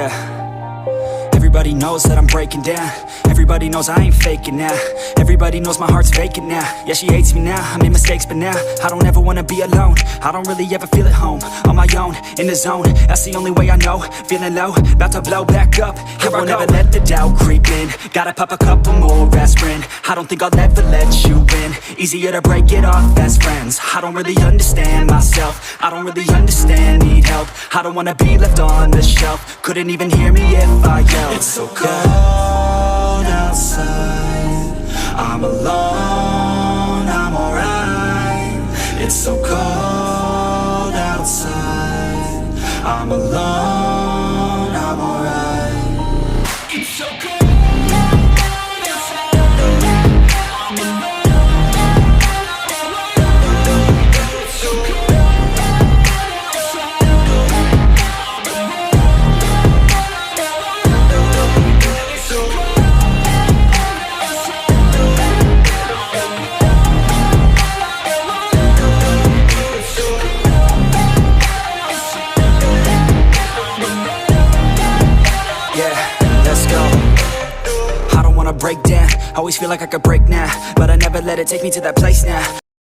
Yeah. Everybody knows that I'm breaking down. Everybody knows I ain't faking now. Everybody knows my heart's vacant now. Yeah, she hates me now, I made mistakes but now I don't ever wanna be alone. I don't really ever feel at home. On my own, in the zone, that's the only way I know. Feeling low, about to blow back up. Here I won't ever let the doubt creep in. Gotta pop a couple more aspirin. I don't think I'll ever let you in. Easier to break it off best friends. I don't really understand myself. I don't really understand, need help. I don't wanna be left on the shelf. Couldn't even hear me if I yelled. It's so cold outside, I'm alone, I'm alright. It's so cold outside, I'm alone, I'm alright. It's so cold. Break down, always feel like I could break now, but I never let it take me to that place now.